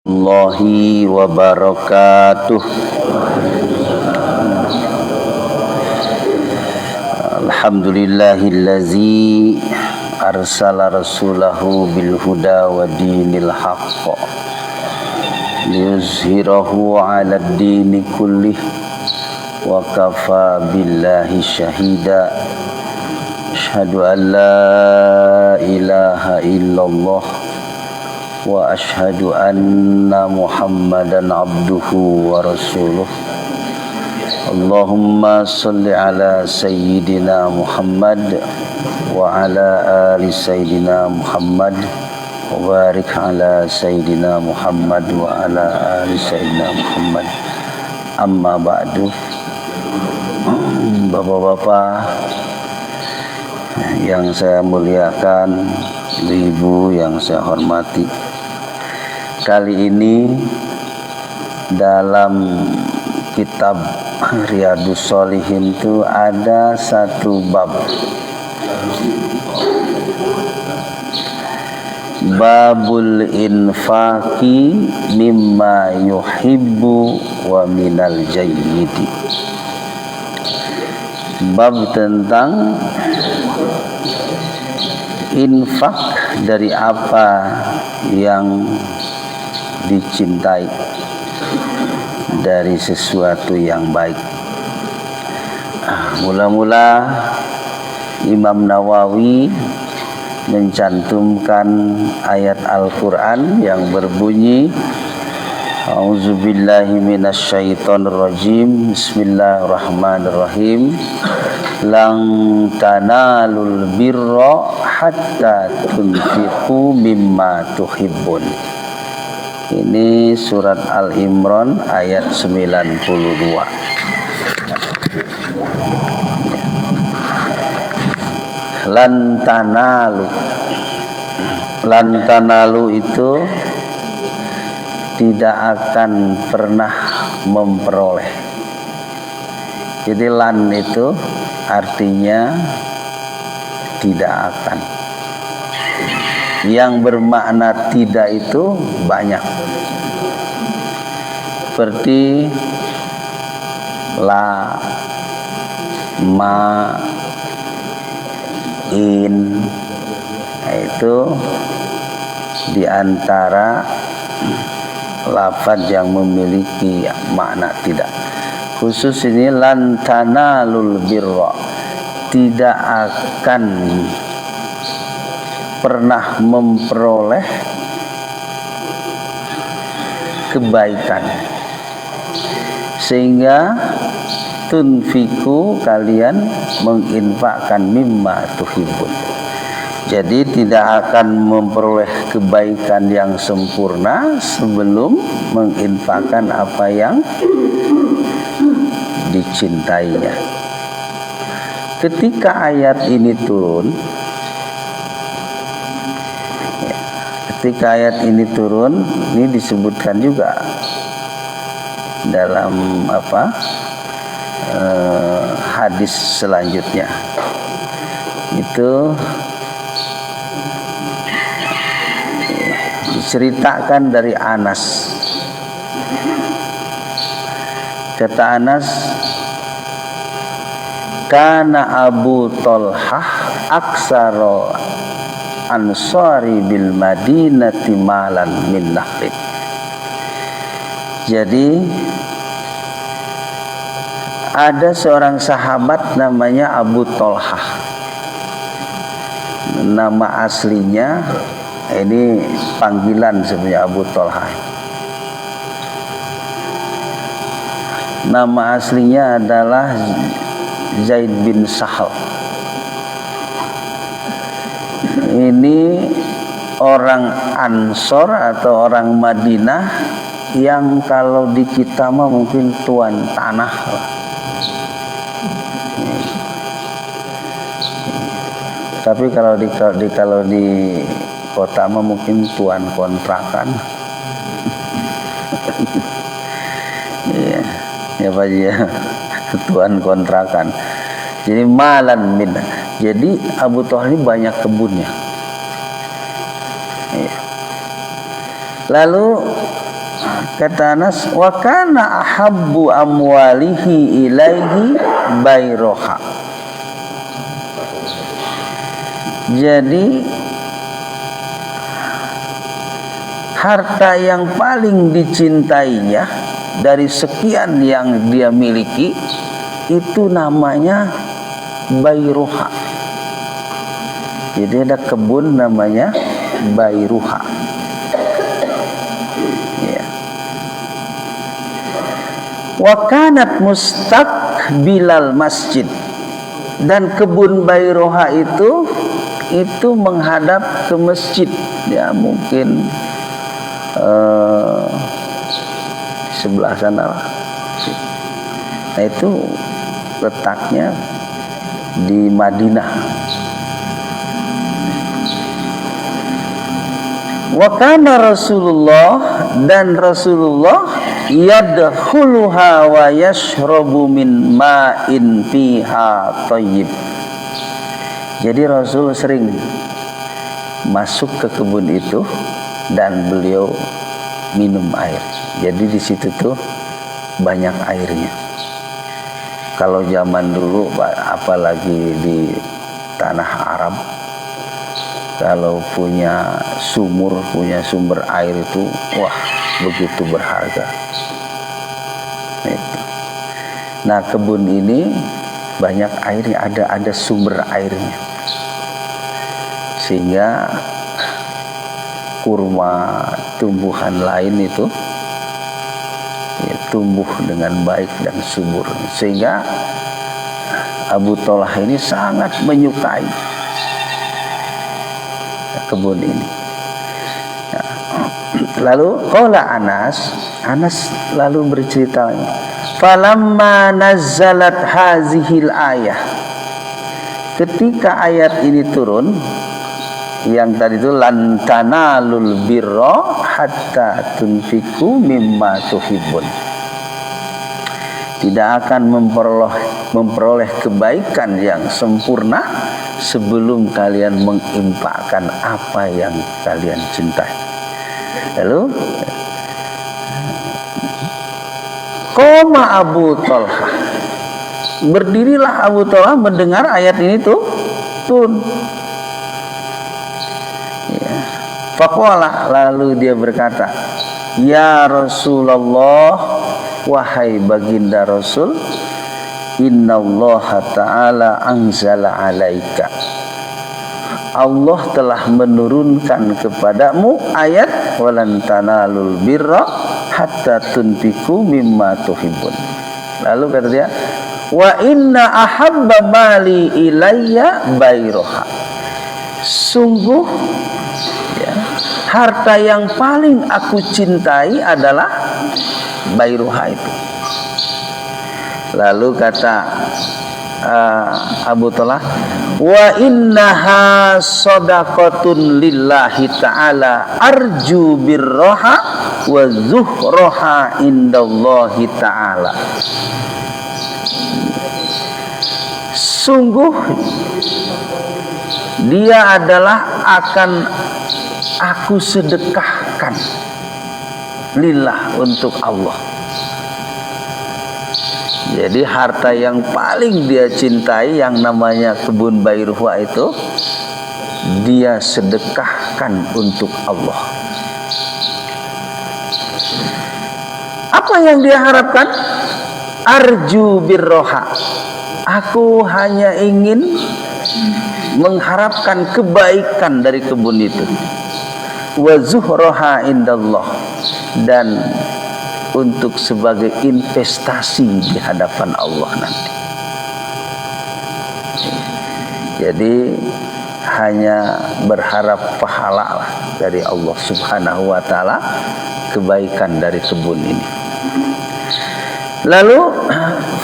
Allahi wa barakatuh. Alhamdulillahillazi arsala rasulahu bil huda wa dinil haqq liyuzhirahu 'alad dini kullih wa kafa billahi syahida. Asyhadu an la ilaha illallah wa ashhadu anna Muhammadan abduhu wa rasuluh. Allahumma salli ala sayyidina Muhammad wa ala ali sayyidina Muhammad wa barik ala sayyidina Muhammad wa ala ali sayyidina Muhammad. Amma ba'du. Bapak-bapak yang saya muliakan, ibu yang saya hormati, kali ini dalam kitab Riyadhus Shalihin itu ada satu bab, babul infaqi mimma yuhibbu wa minal jayyidi. Bab tentang infak dari apa yang dicintai, dari sesuatu yang baik. Mula-mula Imam Nawawi mencantumkan ayat Al-Quran yang berbunyi, A'udzubillahi minasyaitonirrajim, Bismillahirrahmanirrahim. Lan tanalul birra hatta tunfiqu mimma tuhibbun. Ini surat Al-Imran ayat 92. Lan tanalu itu tidak akan pernah memperoleh. Jadi lan itu artinya tidak akan. Yang bermakna tidak itu banyak, seperti la, ma, in, itu diantara lafaz yang memiliki makna tidak. Khusus ini lan tanalul birra, tidak akan pernah memperoleh kebaikan, sehingga tunfiku, kalian menginfakkan mimma tuhibbun. Jadi tidak akan memperoleh kebaikan yang sempurna sebelum menginfakkan apa yang dicintainya. Ketika ayat ini turun, ini disebutkan juga dalam hadis selanjutnya. Itu diceritakan dari Anas. Kata Anas, kana Abu Thalhah aksara ansari bil madinati malan min nahrin. Jadi ada seorang sahabat namanya Abu Thalhah. Nama aslinya, ini panggilan sebenarnya Abu Thalhah. Nama aslinya adalah Zaid bin Sahal. Ini orang Ansor atau orang Madinah yang kalau di kita mah mungkin tuan tanah. Tapi kalau di kota mah mungkin tuan kontrakan. Iya, ya Pak ya, tuan kontrakan. Jadi malan min. Jadi Abu Thalhah ini banyak kebunnya. Lalu kata Anas, wa kana ahabbu amwalihi ilaihi Bayroha. Jadi harta yang paling dicintainya dari sekian yang dia miliki itu namanya Bayroha. Jadi ada kebun namanya Bayroha. Ya. Wa kanat mustaqbilal masjid, dan kebun Bayroha itu menghadap ke masjid. Ya mungkin sebelah sana lah. Nah itu letaknya di Madinah. Wa kana Rasulullah, dan Rasulullah yadkhuluha wa yashrabu min ma'in fiha thayyib. Jadi Rasul sering masuk ke kebun itu dan beliau minum air. Jadi di situ tuh banyak airnya. Kalau zaman dulu, apalagi di tanah Arab, kalau punya sumber air itu, wah begitu berharga. Nah kebun ini banyak airnya, ada sumber airnya, sehingga kurma, tumbuhan lain itu ya, tumbuh dengan baik dan subur, sehingga Abu Talhah ini sangat menyukai kebun ini. Nah, lalu qala Anas lalu bercerita, falamma nazzalat hazihil ayah, ketika ayat ini turun, yang tadi itu lan tanalul birra hatta tunfiku mimma tuhibbun, tidak akan memperoleh kebaikan yang sempurna sebelum kalian menginfakkan apa yang kalian cintai. Lalu qoma Abu Talhah, berdirilah Abu Talhah mendengar ayat ini turun. Ya. Faqala, lalu dia berkata, ya Rasulullah, wahai baginda Rasul, innallaha ta'ala anzala alaika, Allah telah menurunkan kepadamu ayat walan tanalul birra hatta tunfiku mimma tuhibbun. Lalu kata dia, wa inna ahabba mali ilayya Bayroha, sungguh ya, harta yang paling aku cintai adalah Bayroha itu. Lalu kata Abu Talhah, wa innaha shadaqatun lillahi ta'ala arju birroha wa zuhroha indallahi ta'ala. Sungguh dia adalah akan aku sedekahkan lillah, untuk Allah. Jadi harta yang paling dia cintai yang namanya kebun Bayroha itu dia sedekahkan untuk Allah. Apa yang dia harapkan? Arju birroha, aku hanya ingin mengharapkan kebaikan dari kebun itu. Wa zuhroha indallah, dan untuk sebagai investasi di hadapan Allah nanti. Jadi hanya berharap pahala lah dari Allah Subhanahu wa ta'ala, kebaikan dari kebun ini. Lalu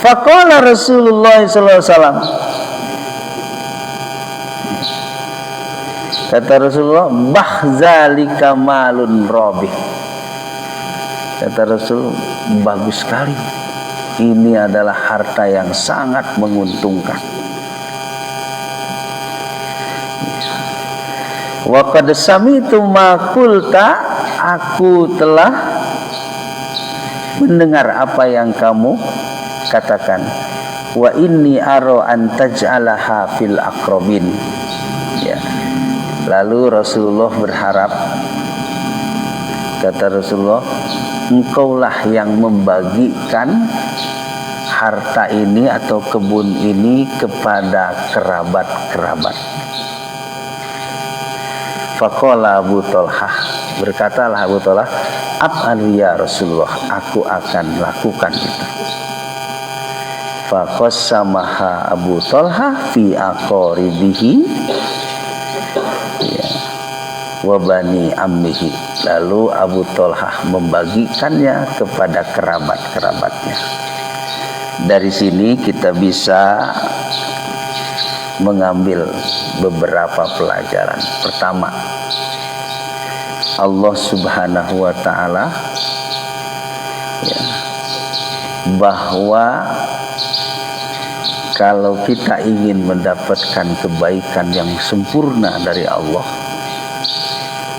faqala Rasulullah sallallahu alaihi wasallam, kata Rasulullah, bahzalika malun rabih. Kata Rasul, bagus sekali, ini adalah harta yang sangat menguntungkan. Wa qad sami'tu ma qulta, aku telah mendengar apa yang kamu katakan. Wa inni aro an taj'alaha fil aqrabin. Ya. Lalu Rasulullah berharap, kata Rasulullah, engkaulah yang membagikan harta ini atau kebun ini kepada kerabat-kerabat. Faqala Abu Thalhah, berkatalah Abu Thalhah, af'alu ya Rasulullah, aku akan lakukan itu. Faqassamaha Abu Thalhah fi aqaribihi ya, wa bani ammihi. Lalu Abu Thalhah membagikannya kepada kerabat-kerabatnya. Dari sini kita bisa mengambil beberapa pelajaran. Pertama, Allah Subhanahu wa ta'ala ya, bahwa kalau kita ingin mendapatkan kebaikan yang sempurna dari Allah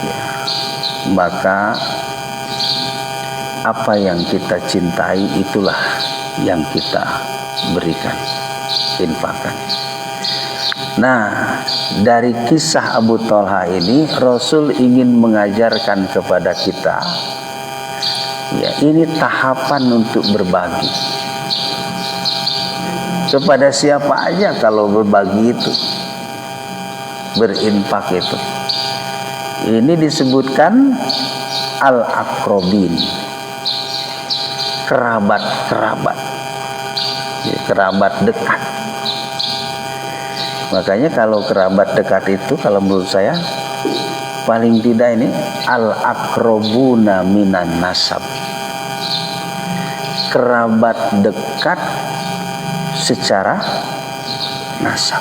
ya, maka apa yang kita cintai itulah yang kita berikan, infakkan. Nah, dari kisah Abu Thalhah ini Rasul ingin mengajarkan kepada kita ya, ini tahapan untuk berbagi. Kepada siapa aja kalau berbagi itu, berinfak itu. Ini disebutkan al-aqrabin, kerabat-kerabat ya, kerabat dekat. Makanya kalau kerabat dekat itu, kalau menurut saya paling tidak ini al-aqrabuna minan nasab, kerabat dekat secara nasab.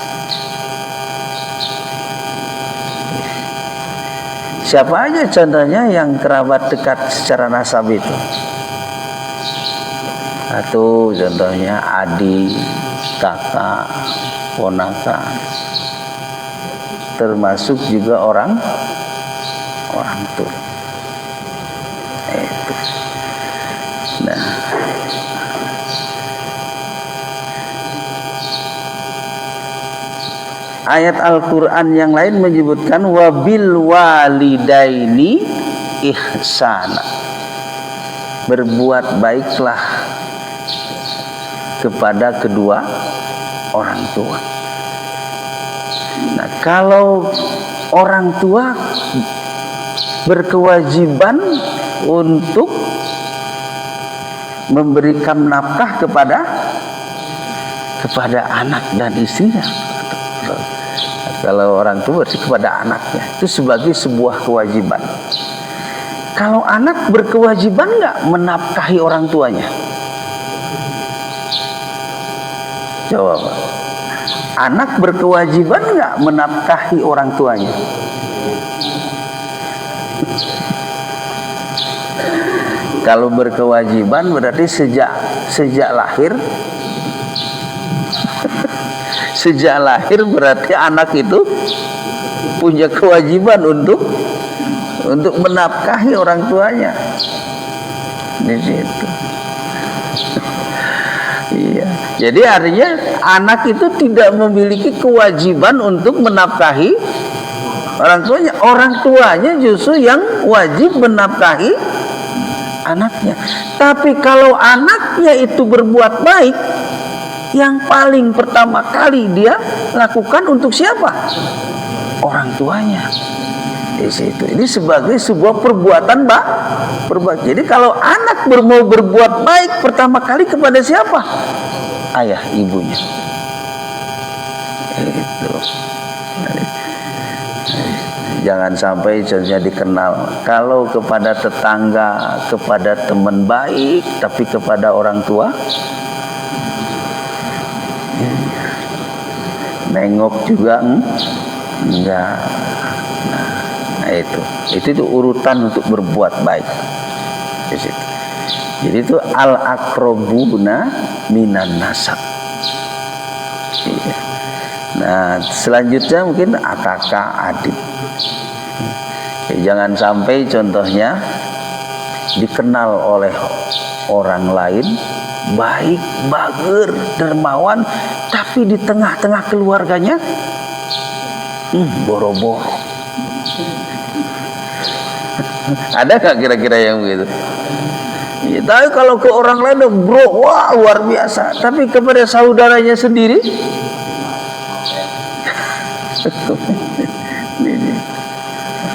Siapa aja contohnya yang kerabat dekat secara nasab itu? Atau contohnya adik, kakak, ponakan, termasuk juga orang tua. Itu. Nah, ayat Al-Quran yang lain menyebutkan wabil walidaini ihsana, berbuat baiklah kepada kedua orang tua. Nah, kalau orang tua berkewajiban untuk memberikan nafkah kepada anak dan istrinya. Kalau orang tua kepada anaknya, itu sebagai sebuah kewajiban. Kalau anak berkewajiban nggak menafkahi orang tuanya? Jawab. Anak berkewajiban nggak menafkahi orang tuanya? Kalau berkewajiban berarti sejak lahir. Sejak lahir berarti anak itu punya kewajiban untuk menafkahi orang tuanya. Di situ. Iya. Jadi artinya anak itu tidak memiliki kewajiban untuk menafkahi orang tuanya. Orang tuanya justru yang wajib menafkahi anaknya. Tapi kalau anaknya itu berbuat baik, yang paling pertama kali dia lakukan untuk siapa? Orang tuanya. Di situ. Ini sebagai sebuah perbuatan berbagi. Jadi kalau anak mau berbuat baik pertama kali kepada siapa? Ayah ibunya. Itu. Jangan sampai contohnya dikenal. Kalau kepada tetangga, kepada teman baik, tapi kepada orang tua nengok juga enggak. Nah, itu urutan untuk berbuat baik. Di situ. Jadi itu al-aqrabuna minan nasab. Iya. Nah, selanjutnya mungkin kakak adik. Jangan sampai contohnya dikenal oleh orang lain baik, bager, dermawan, tapi di tengah-tengah keluarganya boro-boro. Ada nggak kira-kira yang begitu? Ya, tapi kalau ke orang lain bro, wah luar biasa. Tapi kepada saudaranya sendiri,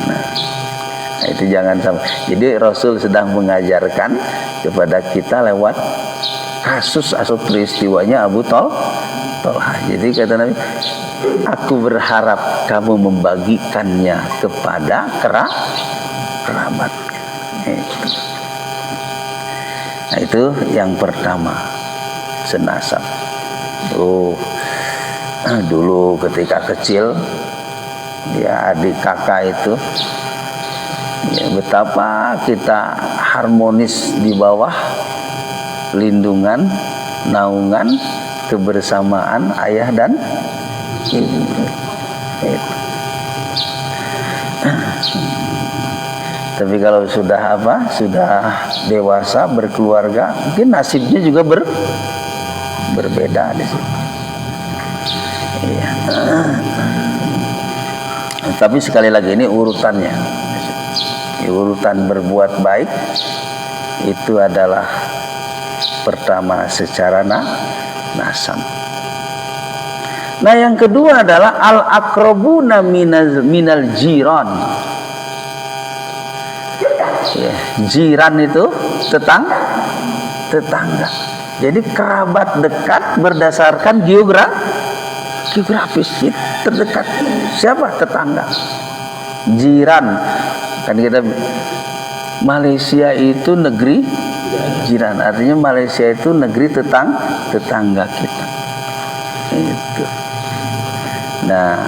nah, itu jangan sampai. Jadi Rasul sedang mengajarkan kepada kita lewat kasus atau peristiwanya Abu Tolha. Jadi kata Nabi, aku berharap kamu membagikannya kepada kerabat. Nah, itu yang pertama, senasab. Dulu ketika kecil, ya adik kakak itu, ya betapa kita harmonis di bawah lindungan, naungan, kebersamaan ayah dan ibu. Tapi kalau sudah dewasa, berkeluarga, mungkin nasibnya juga berbeda di sini. Iya. Tapi sekali lagi ini urutannya. Urutan berbuat baik itu adalah pertama secara nasab. Nah, yang kedua adalah al-aqrabuna minal jiran. Ya, jiran itu tetangga. Jadi kerabat dekat berdasarkan geografis terdekat. Siapa? Tetangga. Jiran. Kan kita Malaysia itu negeri jiran. Artinya Malaysia itu negeri tetangga kita. Itu. Nah,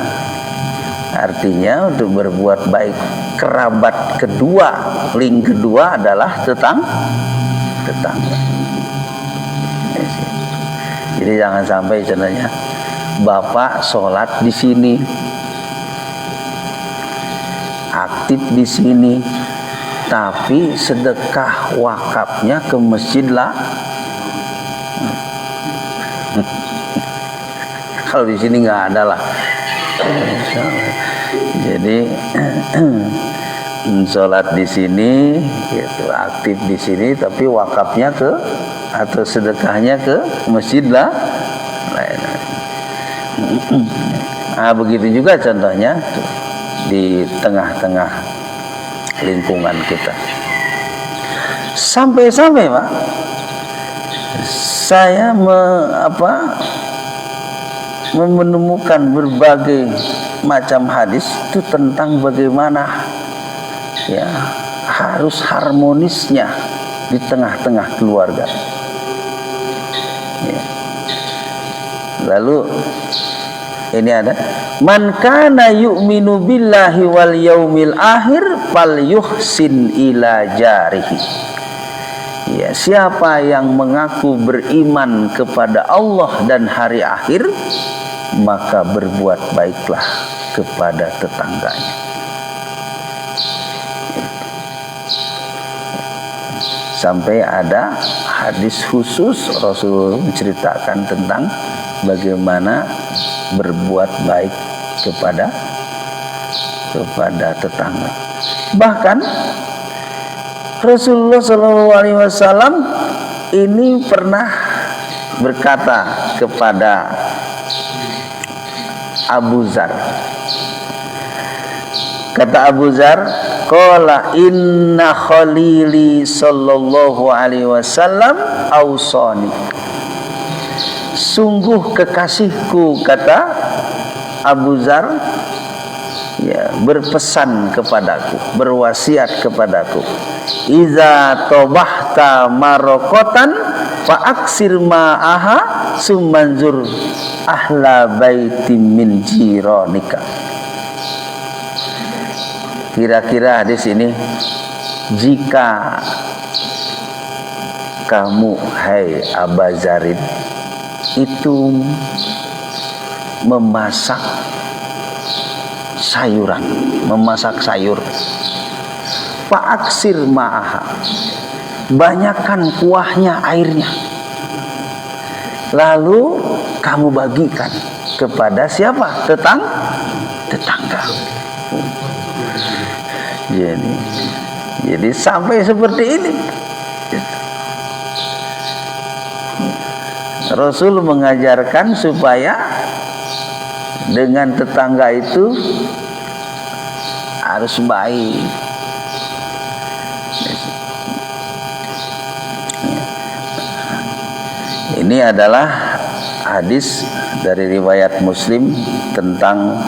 artinya untuk berbuat baik, kerabat kedua, link kedua adalah tetangga. Jadi jangan sampai contohnya bapak sholat di sini, aktif di sini, tapi sedekah wakafnya ke masjid lah. Kalau di sini nggak ada lah. Jadi sholat di sini, gitu, aktif di sini, tapi wakafnya atau sedekahnya ke masjid lah. Nah, begitu juga contohnya di tengah-tengah lingkungan kita. Sampai-sampai Pak, saya menemukan berbagai macam hadis itu tentang bagaimana ya harus harmonisnya di tengah-tengah keluarga. Ya. Lalu ini ada man kana yu'minu billahi wal yaumil akhir falyuhsin ila jarihi. Ya, siapa yang mengaku beriman kepada Allah dan hari akhir, maka berbuat baiklah kepada tetangganya. Sampai ada hadis khusus Rasul menceritakan tentang bagaimana berbuat baik kepada tetangga. Bahkan Rasulullah SAW ini pernah berkata kepada Abu Zar. Kata Abu Zar, qala inna khalili sallallahu alaihi wasallam ausani. Sungguh kekasihku, kata Abu Zar, ya, berpesan kepadaku, berwasiat kepadaku, iza tobahta marokotan fa aksir ma'aha sumanzur ahla baiti min jironika. Kira-kira hadis ini, jika kamu hai Aba Zarin itu memasak sayur, fa'aksir ma'aha, banyakkan kuahnya, airnya, lalu kamu bagikan kepada siapa? Tetangga. Jadi sampai seperti ini. Rasul mengajarkan supaya dengan tetangga itu harus baik. Ini adalah hadis dari riwayat Muslim tentang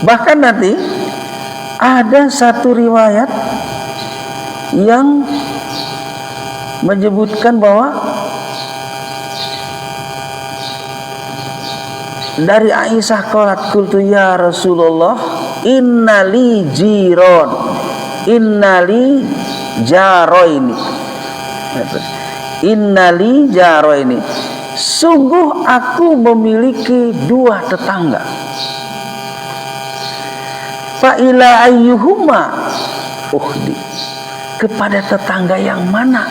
bahkan nanti ada satu riwayat yang menyebutkan bahwa dari Aisyah qalat qultu ya Rasulullah innali jiron innali jaroini innali jaroini, sungguh aku memiliki dua tetangga. Fa ila ayyuhuma uhdi, kepada tetangga yang mana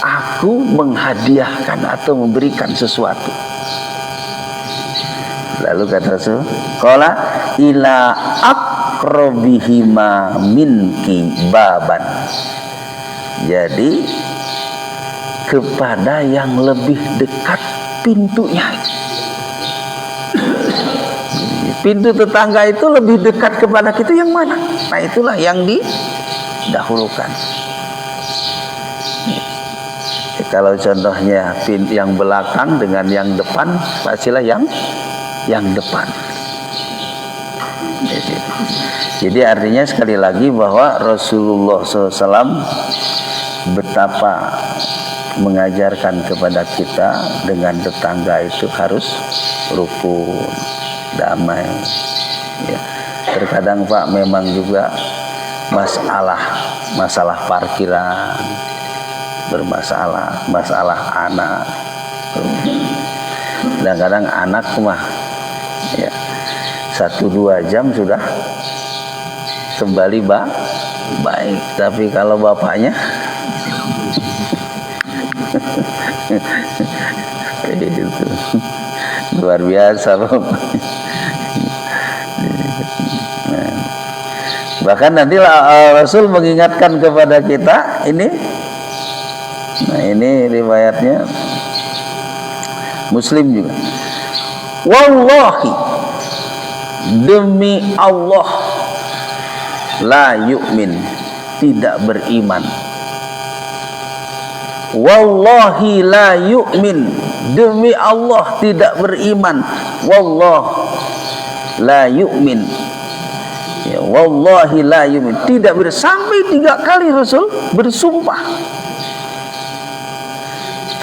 aku menghadiahkan atau memberikan sesuatu. Lalu kata Rasul, qala ila aqrabihima minki baban, jadi kepada yang lebih dekat pintunya. Pintu tetangga itu lebih dekat kepada kita yang mana? Nah, itulah yang didahulukan. Kalau contohnya pintu yang belakang dengan yang depan, pastilah yang depan. Jadi artinya sekali lagi bahwa Rasulullah SAW betapa mengajarkan kepada kita dengan tetangga itu harus rukun, damai. Ya. Terkadang Pak memang juga masalah parkiran bermasalah, masalah anak. Kadang-kadang anak mah ya 1-2 jam sudah kembali baik, tapi kalau bapaknya itu luar biasa. Bahkan nanti Rasul mengingatkan kepada kita ini. Nah, ini riwayatnya Muslim juga. Wallahi, demi Allah, la yu'min, tidak beriman. Wallahi la yu'min, demi Allah tidak beriman. Wallah la yu'min, ya, wallahi la yu'min, tidak beriman. Sampai 3 kali Rasul bersumpah.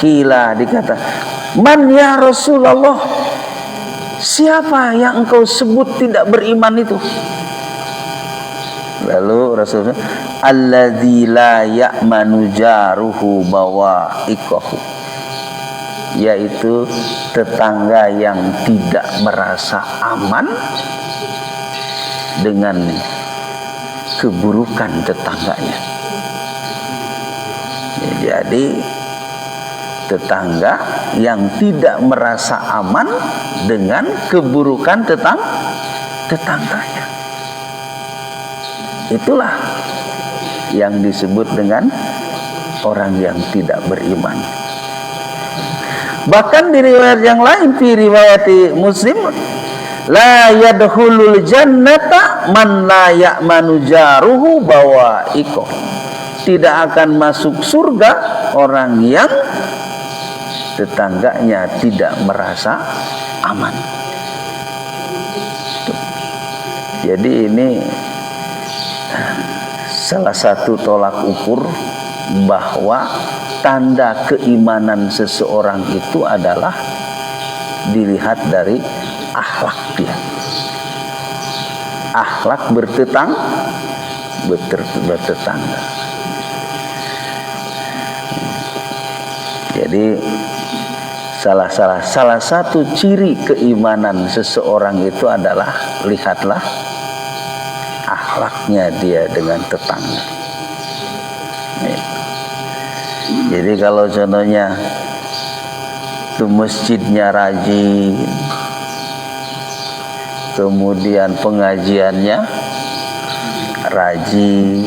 Kila, dikata, man ya Rasulullah, siapa yang engkau sebut tidak beriman itu? Lalu Rasulullah, alladzi la ya'manu jaruhu bawa'iqahu, yaitu tetangga yang tidak merasa aman dengan keburukan tetangganya. Jadi tetangga yang tidak merasa aman dengan keburukan tetangganya, itulah yang disebut dengan orang yang tidak beriman. Bahkan di riwayat yang lain, di riwayat Muslim, la yadkhulul jannata man la ya'manu jaruhu bawa'iqah, tidak akan masuk surga orang yang tetangganya tidak merasa aman. Jadi ini salah satu tolak ukur bahwa tanda keimanan seseorang itu adalah dilihat dari akhlak dia. Akhlak bertetangga. Jadi salah satu ciri keimanan seseorang itu adalah lihatlah akhlaknya dia dengan tetangga. Jadi kalau contohnya ke masjidnya rajin, kemudian pengajiannya rajin,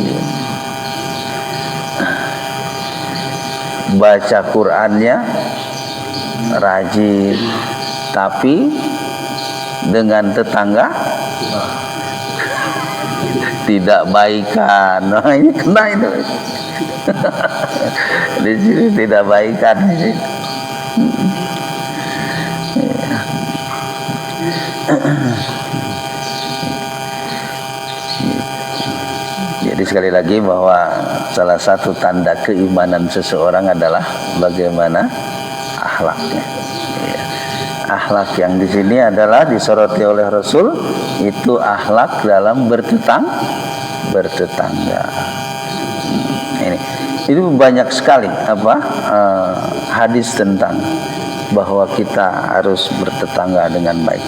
baca Qur'annya rajin, tapi dengan tetangga tidak baikan. Nah, ini kena itu. Di sini tidak baikan di sini. Jadi sekali lagi bahwa salah satu tanda keimanan seseorang adalah bagaimana akhlaknya. Akhlak yang di sini adalah disoroti oleh Rasul, itu akhlak dalam bertetangga. Ini itu banyak sekali hadis tentang bahwa kita harus bertetangga dengan baik.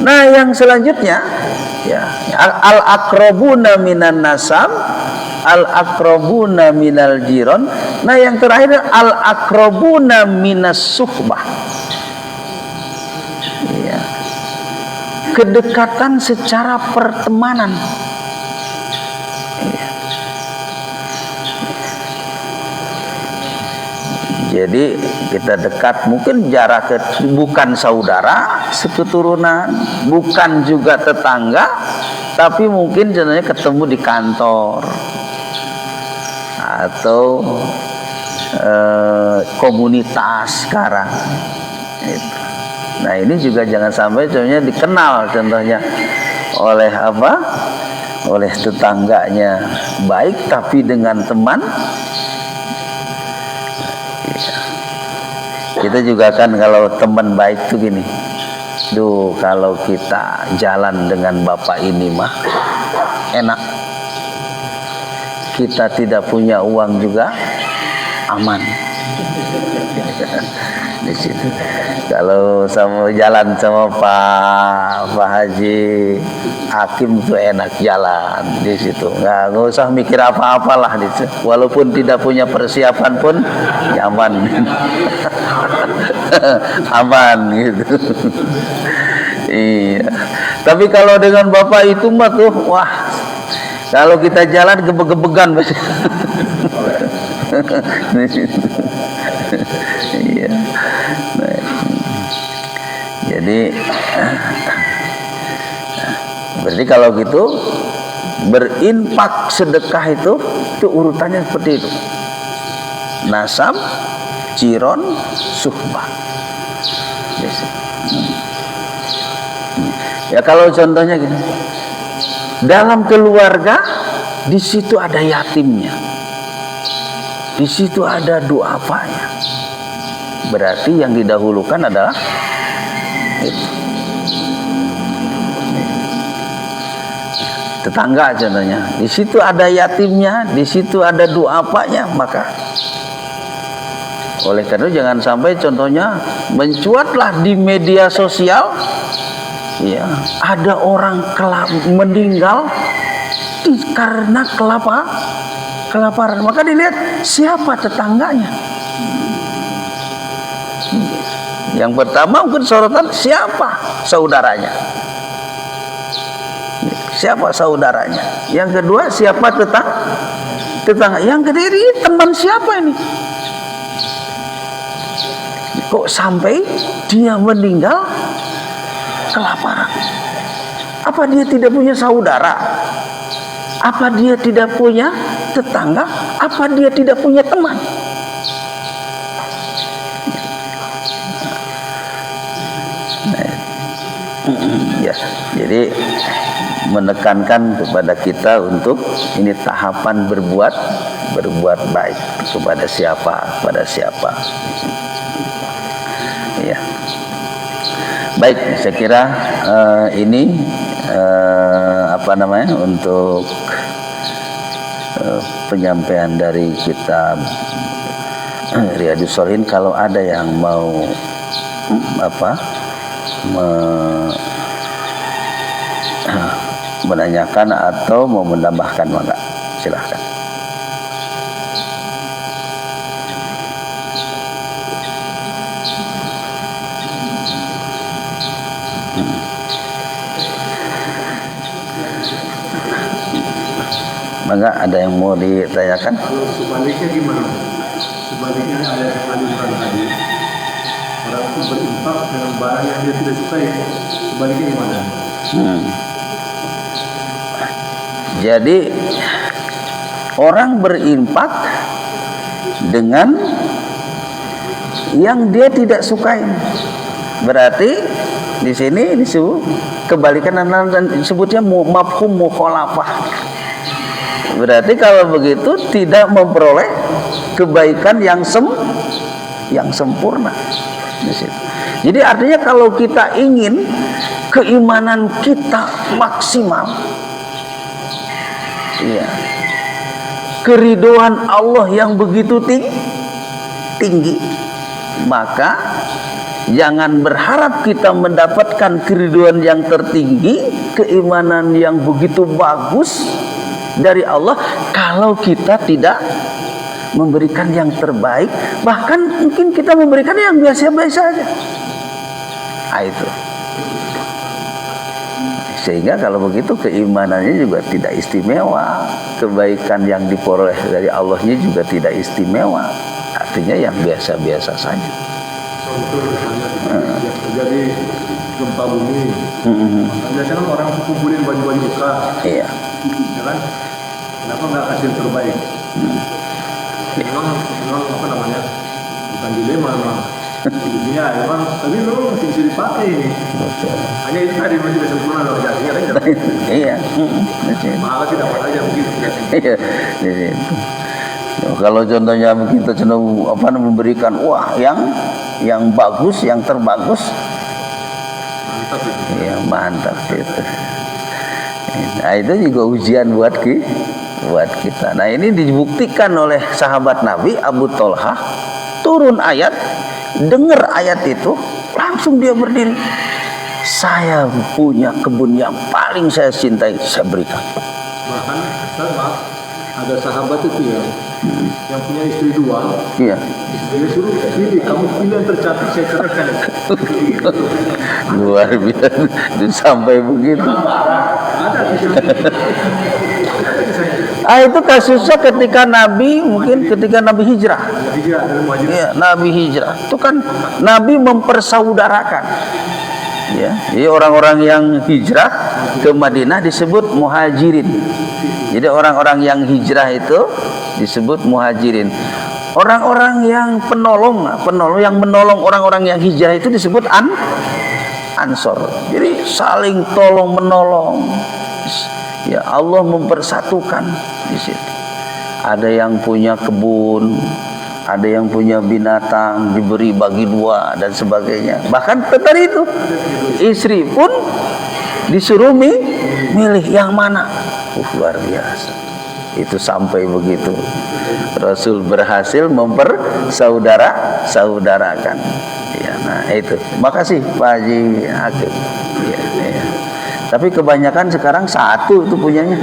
Nah, yang selanjutnya ya, al-aqrabuna minan nasab, al-aqrabuna minal jiron. Nah, yang terakhir al-aqrabuna minas suhbah. Ya. Kedekatan secara pertemanan. Ya. Jadi kita dekat, mungkin jarak bukan saudara seketurunan, bukan juga tetangga, tapi mungkin contohnya ketemu di kantor atau komunitas sekarang. Nah, ini juga jangan sampai contohnya dikenal contohnya oleh oleh tetangganya baik, tapi dengan teman. Kita juga kan kalau teman baik tuh gini, duh kalau kita jalan dengan bapak ini mah enak, kita tidak punya uang juga aman. Di situ kalau sama jalan sama Pak Haji Hakim tuh enak jalan di situ, nggak usah mikir apa-apalah di situ. Walaupun tidak punya persiapan pun nyaman. Aman gitu. Iya. Tapi kalau dengan bapak itu mah tuh wah, kalau kita jalan gebeg-gebegan. Iya. Nah, jadi berarti kalau gitu berinfak sedekah itu urutannya seperti itu: nasab, jiron, suhbah. Ya kalau contohnya gini, dalam keluarga di situ ada yatimnya, di situ ada du'afanya, berarti yang didahulukan adalah itu. Tetangga contohnya, di situ ada yatimnya, di situ ada du'afanya, maka oleh karena itu jangan sampai contohnya mencuatlah di media sosial, ya, ada orang meninggal karena kelaparan, maka dilihat siapa tetangganya. Yang pertama mungkin sorotan siapa saudaranya, siapa saudaranya. Yang kedua siapa tetangga. Yang ketiga teman siapa ini. Kok sampai dia meninggal kelaparan? Apa dia tidak punya saudara? Apa dia tidak punya tetangga? Apa dia tidak punya teman? Ya, jadi menekankan kepada kita untuk ini tahapan berbuat baik kepada siapa. Ya. Baik, saya kira ini untuk penyampaian dari kitab Riyadhus Shalihin. Kalau ada yang mau menanyakan atau mau menambahkan, maka silahkan. Maka ada yang mau ditanyakan? Kalau sebaliknya gimana? Sebaliknya ada kalimat tadi. Orang itu berinfak dengan barang yang dia tidak sukai. Sebaliknya gimana? Jadi orang berinfak dengan yang dia tidak sukai. Berarti di sini disebut kebalikan dan disebutnya mafhum mukhalafah. Berarti kalau begitu tidak memperoleh kebaikan yang sempurna. Jadi artinya kalau kita ingin keimanan kita maksimal, ya, keridhaan Allah yang begitu tinggi, maka jangan berharap kita mendapatkan keridhaan yang tertinggi, keimanan yang begitu bagus dari Allah kalau kita tidak memberikan yang terbaik, bahkan mungkin kita memberikan yang biasa-biasa saja. Itu. Sehingga kalau begitu keimanannya juga tidak istimewa, kebaikan yang diperoleh dari Allahnya juga tidak istimewa, artinya yang biasa-biasa saja. Contoh terjadi gempa bumi, biasanya orang kumpulin baju-baju buka, iya, ya kan? Kenapa nggak kasih yang terbaik? Memang apa namanya? Bukan dilema memang. Dunia memang, tapi memang masih bisa dipakai ini. betul. Hanya itu tadi masih bisa sempurna loh, jadinya kan? Iya, Mahal tidak apa aja begitu. iya, di situ. Kalau contohnya kita cenderung memberikan yang bagus, yang terbagus, Mantap itu. ya mantap itu. Nah itu juga ujian buat kita. Nah ini dibuktikan oleh sahabat Nabi Abu Thalhah, turun ayat, dengar ayat itu, langsung dia berdiri. Saya punya kebun yang paling saya cintai, saya berikan. Bahkan ada sahabat itu ya, yang punya istri dua, Iya. dia suruh pilih, kamu pilih yang tercantik, saya ceraikan. Luar biasa, sampai begitu. Ada Itu kasusnya ketika Nabi hijrah. hijrah dari muhajir. Ya, Nabi hijrah. Itu kan Nabi mempersaudarakan. Ya, jadi orang-orang yang hijrah ke Madinah disebut muhajirin. Jadi orang-orang yang hijrah itu disebut muhajirin. Orang-orang yang penolong yang menolong orang-orang yang hijrah itu disebut ansor. Jadi saling tolong menolong. Ya, Allah mempersatukan di situ. Ada yang punya kebun, ada yang punya binatang, diberi bagi dua dan sebagainya. Bahkan tadi itu istri pun disuruh milih yang mana. Luar biasa. Itu sampai begitu. Rasul berhasil mempersaudarakan. Ya, nah itu. Makasih Pak Haji Hakim. Ya, ya. Tapi kebanyakan sekarang satu itu punyanya.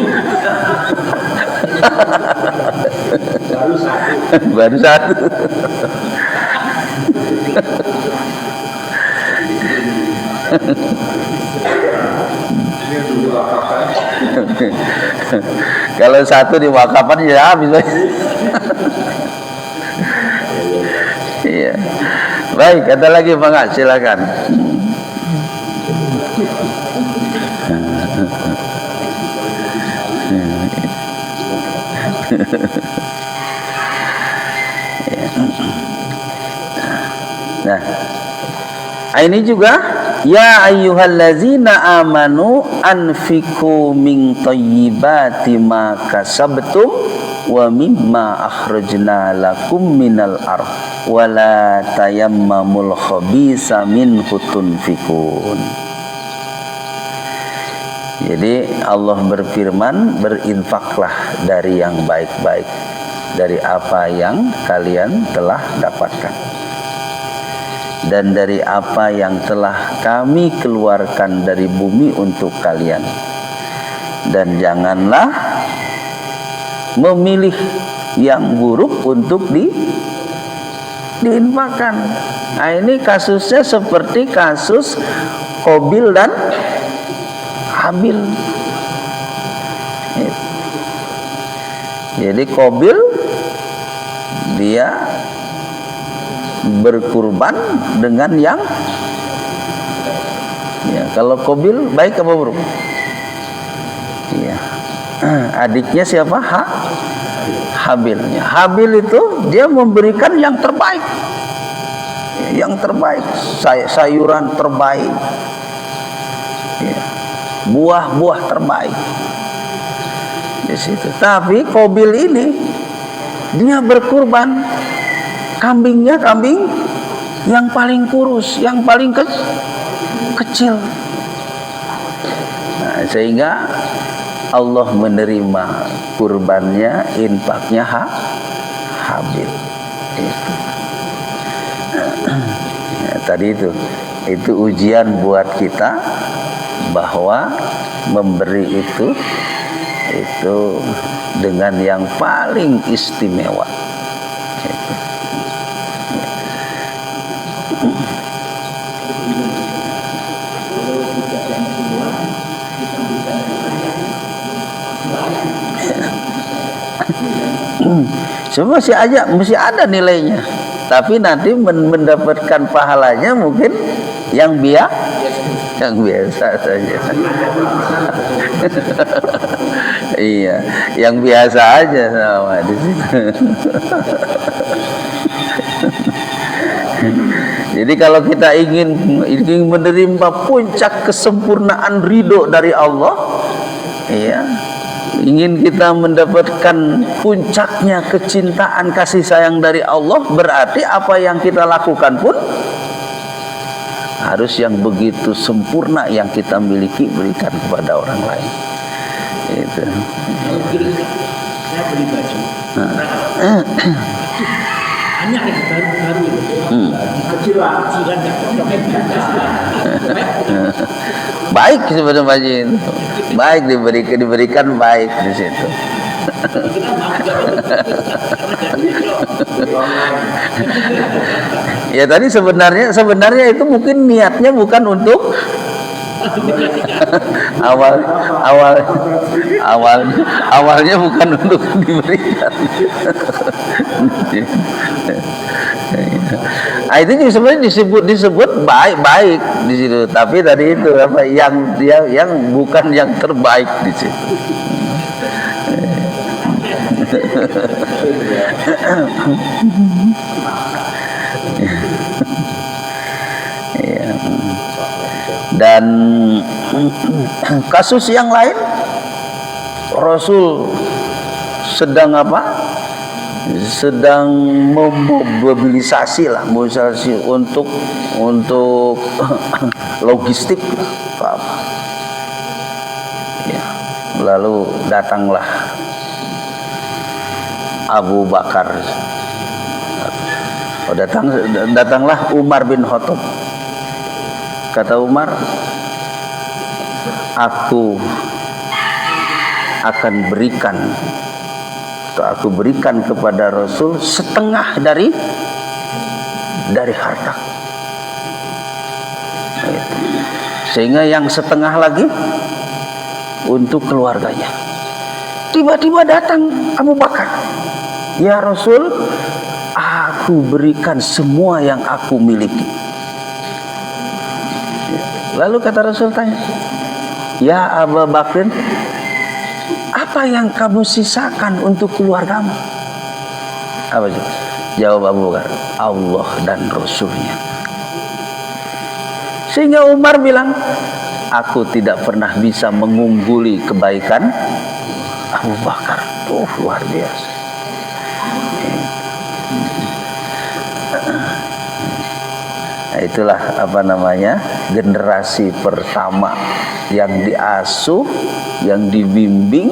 Baru satu. Kalau satu diwakafkan ya habis. Iya. Baik, ada lagi Bang, silakan. Nah, ini juga ya ayyuhallazina amanu anfiqu min thayyibati ma kasabtum wa mimma akhrajna lakum minal ardh wa la tayammamul khabisa minhu tunfikun. Jadi Allah berfirman, berinfaklah dari yang baik-baik, dari apa yang kalian telah dapatkan, dan dari apa yang telah kami keluarkan dari bumi untuk kalian. dan janganlah memilih yang buruk untuk diinfakkan. Nah, ini kasusnya seperti kasus Qabil dan Habil. Jadi Qabil dia berkurban dengan yang ya, kalau Qabil baik apa buruk? Iya. Adiknya siapa? Habilnya. Habil itu dia memberikan yang terbaik. Yang terbaik, sayuran terbaik. Ya. Buah-buah terbaik. Di situ. Tapi Qabil ini dia berkurban kambingnya kambing yang paling kurus, yang paling kecil. Nah, sehingga Allah menerima kurbannya, infaknya Habil. Itu. Ya, tadi itu ujian buat kita bahwa memberi itu dengan yang paling istimewa. Itu. Semua masih ada nilainya, tapi nanti mendapatkan pahalanya mungkin yang biasa saja. Iya, yang biasa aja sama di situ. Jadi kalau kita ingin menerima puncak kesempurnaan ridho dari Allah, iya, ingin kita mendapatkan puncaknya kecintaan kasih sayang dari Allah, berarti apa yang kita lakukan pun harus yang begitu sempurna yang kita miliki berikan kepada orang lain. Itu. Saya beli baju. Hanya baru baik sebenarnya baju itu. Baik diberikan baik di situ. Ya tadi sebenarnya itu mungkin niatnya bukan untuk awalnya bukan untuk diberikan. Nah, itu sebenarnya disebut baik di situ, tapi tadi itu apa yang bukan yang terbaik di situ. Dan kasus yang lain, Rasul sedang memobilisasi untuk logistik ya. Lalu datanglah Abu Bakar, datanglah Umar bin Khattab. Kata Umar, aku akan berikan kepada Rasul setengah dari harta, sehingga yang setengah lagi untuk keluarganya. Tiba-tiba datang Abu Bakar, ya Rasul, aku berikan semua yang aku miliki. Lalu kata Rasul tanya, ya Abu Bakar, apa yang kamu sisakan untuk keluargamu? Apa itu? Jawab Abu Bakar, Allah dan Rasulnya. Sehingga Umar bilang, aku tidak pernah bisa mengungguli kebaikan Abu Bakar. Luar biasa. Nah, itulah generasi pertama yang diasuh, yang dibimbing,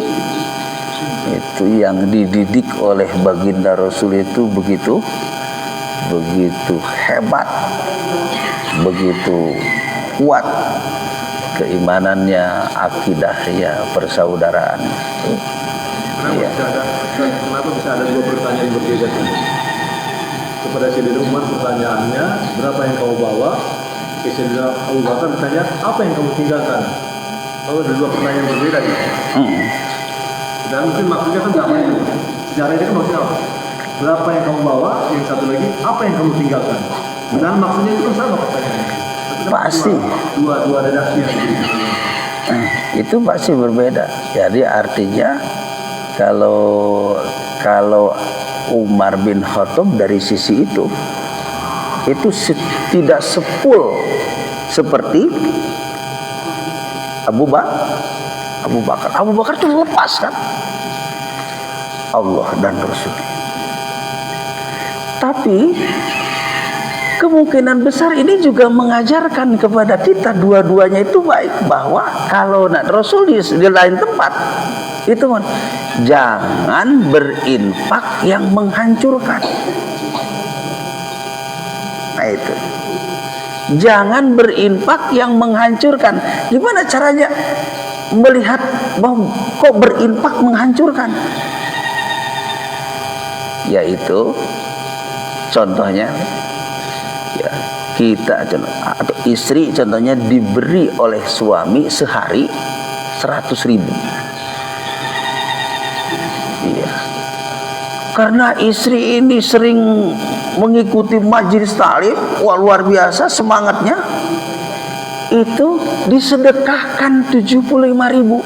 itu yang dididik oleh baginda Rasul itu begitu hebat, begitu kuat keimanannya, akidahnya, persaudaraan. Iya. Kenapa bisa ada dua pertanyaan berbeda? Kepada Sayyidina Umar pertanyaannya, berapa yang kau bawa? Ke Sayyidina Abu Bakar bertanya, apa yang kamu tinggalkan? Kalau ada dua pertanyaan berbeda gitu. Dan mungkin maksudnya kan sama itu. Sejarah ini kan maksudnya apa? Berapa yang kamu bawa? Yang satu lagi, apa yang kamu tinggalkan? Dan maksudnya itu kan sama pertanyaannya. Pasti. Dua redaksi yang berbeda. Itu pasti berbeda. Jadi artinya kalau Umar bin Khattab dari sisi itu tidak sepul seperti Abu Bakar. Abu Bakar itu lepas kan Allah dan Rasul. Tapi kemungkinan besar ini juga mengajarkan kepada kita dua-duanya itu baik, bahwa kalau Rasul di lain tempat itu jangan berinfak yang menghancurkan. Nah itu, jangan berinfak yang menghancurkan. Gimana caranya melihat bahwa kok berinfak menghancurkan? Yaitu contohnya, ya, kita atau istri contohnya diberi oleh suami sehari 100.000. Iya. Karena istri ini sering mengikuti majelis taklim, wah luar biasa semangatnya, itu disedekahkan 75.000.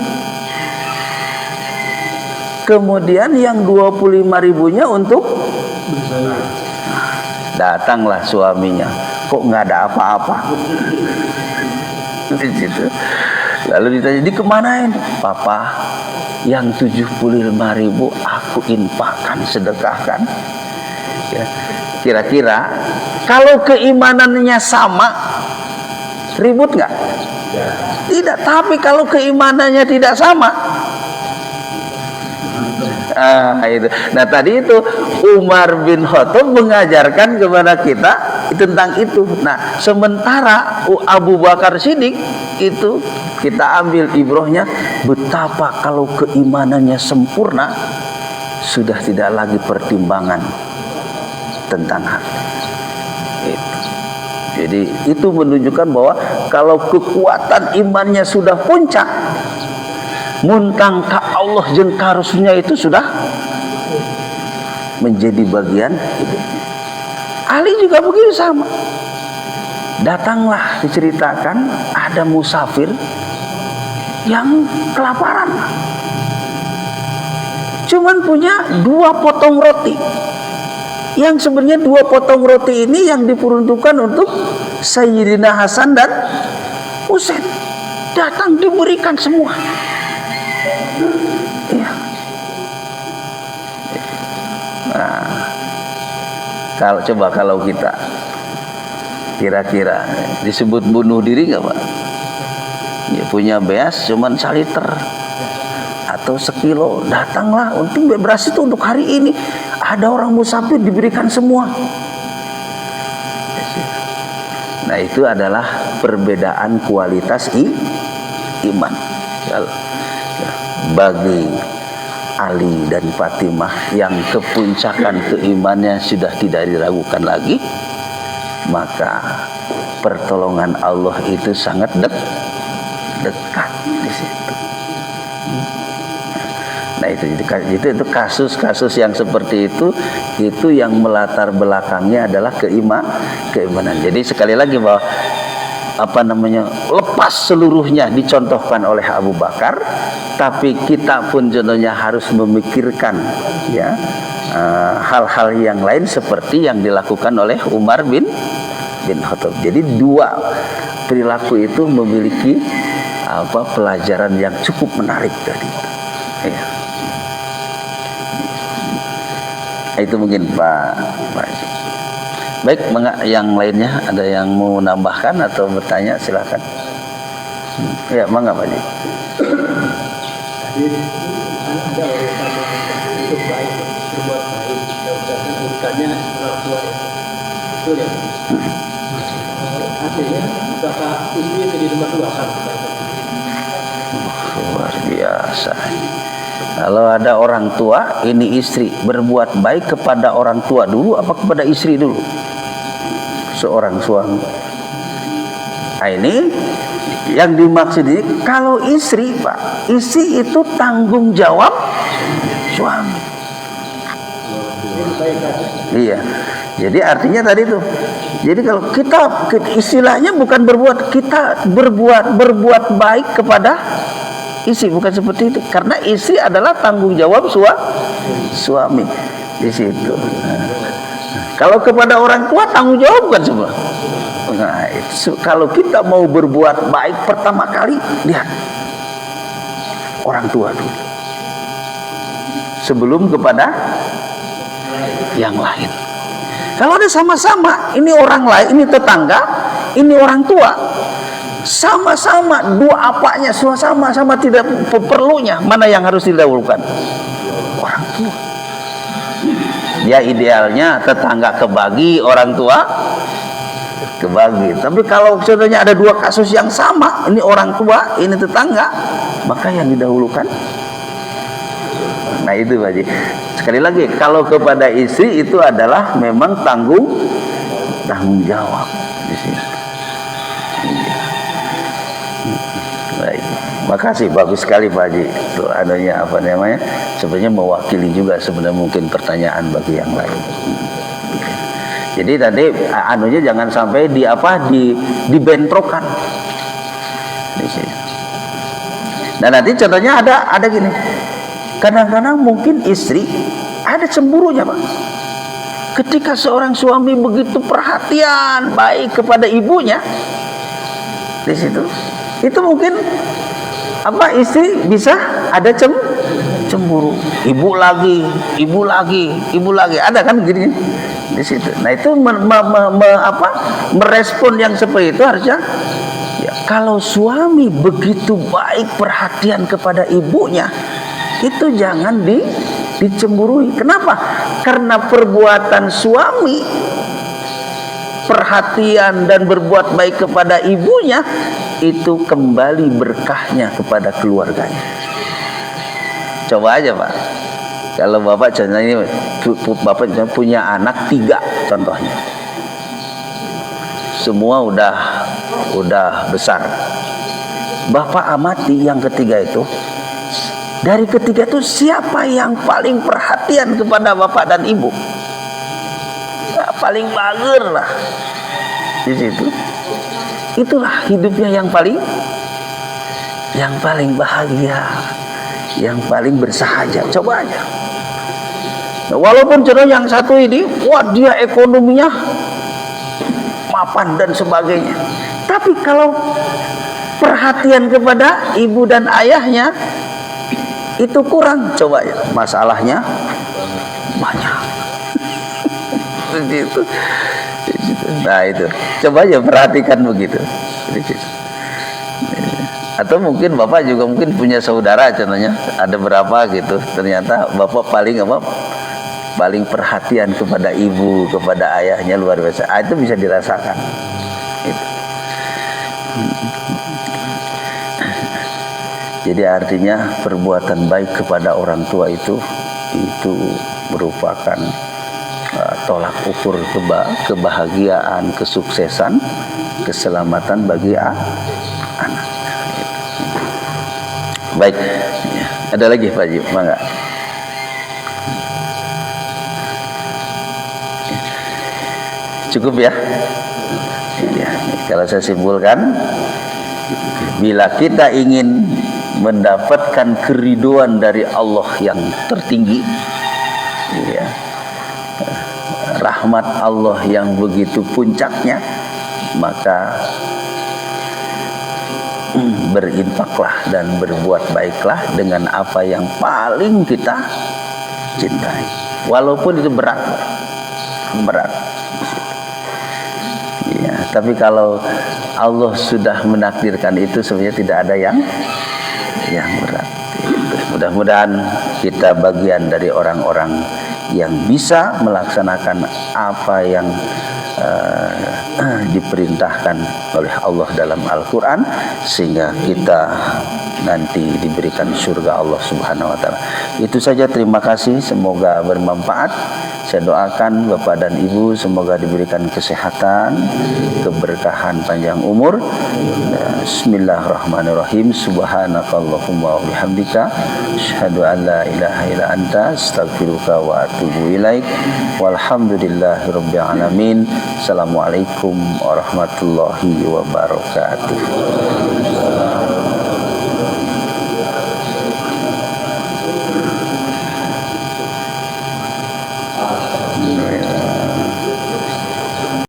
Kemudian yang 25.000-nya untuk datanglah suaminya, kok nggak ada apa-apa di situ. Lalu ditanya, di kemanain? Papa, yang 75.000 aku infakkan, sedekahkan. Ya. Kira-kira kalau keimanannya sama, ribut nggak? Tidak. Tapi kalau keimanannya tidak sama, itu. Nah tadi itu Umar bin Khattab mengajarkan kepada kita tentang itu. Nah sementara Abu Bakar Siddiq itu kita ambil ibrahnya, betapa kalau keimanannya sempurna, sudah tidak lagi pertimbangan tentang harta. Jadi itu menunjukkan bahwa kalau kekuatan imannya sudah puncak, muntang ka Allah jeung ka Rasulnya itu sudah menjadi bagian hidup. Ali juga begitu sama. Datanglah diceritakan ada musafir yang kelaparan, cuman punya 2 potong roti. Yang sebenarnya 2 potong roti ini yang diperuntukkan untuk Sayyidina Hasan dan Husain. Datang diberikan semua. Ya. Nah, kalau kita kira-kira disebut bunuh diri nggak Pak? Ya, punya beas cuman 1 liter atau 1 kilo, datanglah untuk beras itu untuk hari ini. Ada orang musafir diberikan semua. Nah itu adalah perbedaan kualitas iman. Bagi Ali dan Fatimah yang kepuncakan keimanannya sudah tidak diragukan lagi, maka pertolongan Allah itu sangat dekat di situ. Nah itu kasus-kasus yang seperti itu yang melatar belakangnya adalah keimanan. Jadi sekali lagi bahwa lepas seluruhnya dicontohkan oleh Abu Bakar, tapi kita pun contohnya harus memikirkan ya hal-hal yang lain seperti yang dilakukan oleh Umar bin Khattab. Jadi 2 perilaku itu memiliki pelajaran yang cukup menarik tadi. Ya. Itu mungkin Pak. Baik, yang lainnya ada yang mau nambahkan atau bertanya, silakan. Ya, mangga Pak Ji. Jadi ada orang itu baik, berbuat baik, dan bukannya orang tua ya. Betul ya. Artinya bapak istri itu di rumah 2 kan. luar biasa. Kalau ada orang tua, ini istri berbuat baik kepada orang tua dulu apa kepada istri dulu? Seorang suami. Nah, ini yang dimaksud ini, kalau istri, Pak, istri itu tanggung jawab suami. Iya. Jadi artinya tadi tuh. Jadi kalau kita istilahnya bukan kita berbuat baik kepada istri, bukan seperti itu. Karena istri adalah tanggung jawab suami di situ. Kalau kepada orang tua tanggung jawab bukan semua. Nah, kalau kita mau berbuat baik, pertama kali lihat orang tua dulu, sebelum kepada yang lain. Kalau ada sama-sama, ini orang lain, ini tetangga, ini orang tua, sama-sama dua apanya, sama-sama tidak perlunya, mana yang harus didahulukan? Orang tua. Ya idealnya tetangga kebagi, orang tua kebagi. Tapi kalau contohnya ada dua kasus yang sama, ini orang tua, ini tetangga, maka yang didahulukan. Nah itu Pak Haji. Sekali lagi, kalau kepada istri itu adalah memang tanggung jawab di sini. Baik. Makasih, bagus sekali Pak Haji. Itu adanya apa namanya? Sebenarnya mewakili juga sebenarnya mungkin pertanyaan bagi yang lain. Jadi tadi anunya jangan sampai dibentrokan di sini. Nah nanti contohnya ada gini. Kadang-kadang mungkin istri ada cemburunya Pak. Ketika seorang suami begitu perhatian baik kepada ibunya di situ, itu mungkin istri bisa ada cemburu. Ibu lagi, ada kan gini di situ. Nah itu merespon yang seperti itu harusnya. Ya, kalau suami begitu baik perhatian kepada ibunya, itu jangan dicemburui. Kenapa? Karena perbuatan suami perhatian dan berbuat baik kepada ibunya, itu kembali berkahnya kepada keluarganya. Coba aja Pak, kalau Bapak contohnya ini, Bapak punya anak 3 contohnya, semua udah besar. Bapak amati yang ketiga itu, dari ketiga itu siapa yang paling perhatian kepada bapak dan ibu? Nah, paling bager lah di situ. Itulah hidupnya yang paling bahagia, yang paling bersahaja. Coba aja. Nah, walaupun contoh yang satu ini, wah dia ekonominya mapan dan sebagainya. Tapi kalau perhatian kepada ibu dan ayahnya itu kurang, coba ya, masalahnya banyak. Itu. Nah itu, coba aja perhatikan begitu. Atau mungkin Bapak juga mungkin punya saudara contohnya, ada berapa gitu, ternyata Bapak paling perhatian kepada ibu, kepada ayahnya luar biasa. Itu bisa dirasakan. Gitu. Jadi artinya perbuatan baik kepada orang tua itu merupakan tolak ukur kebahagiaan, kesuksesan, keselamatan bagi anak. Baik, ada lagi Pak Haji, mangga. Cukup ya? Ya, kalau saya simpulkan, bila kita ingin mendapatkan keriduan dari Allah yang tertinggi, ya, rahmat Allah yang begitu puncaknya, maka berinfaklah dan berbuat baiklah dengan apa yang paling kita cintai, walaupun itu berat. Ya, tapi kalau Allah sudah menakdirkan itu, sebenarnya tidak ada yang berat. Mudah-mudahan kita bagian dari orang-orang yang bisa melaksanakan apa yang diperintahkan oleh Allah dalam Al-Quran, sehingga kita nanti diberikan surga Allah Subhanahu wa Ta'ala. Itu saja, terima kasih, semoga bermanfaat. Saya doakan Bapak dan Ibu semoga diberikan kesehatan, keberkahan, panjang umur. Bismillahirrahmanirrahim. Subhanakallahumma wa bihamdika asyhadu an la ilaha illa anta astaghfiruka wa atubu ilaik. Walhamdulillahirabbil alamin. Assalamualaikum warahmatullahi wabarakatuh.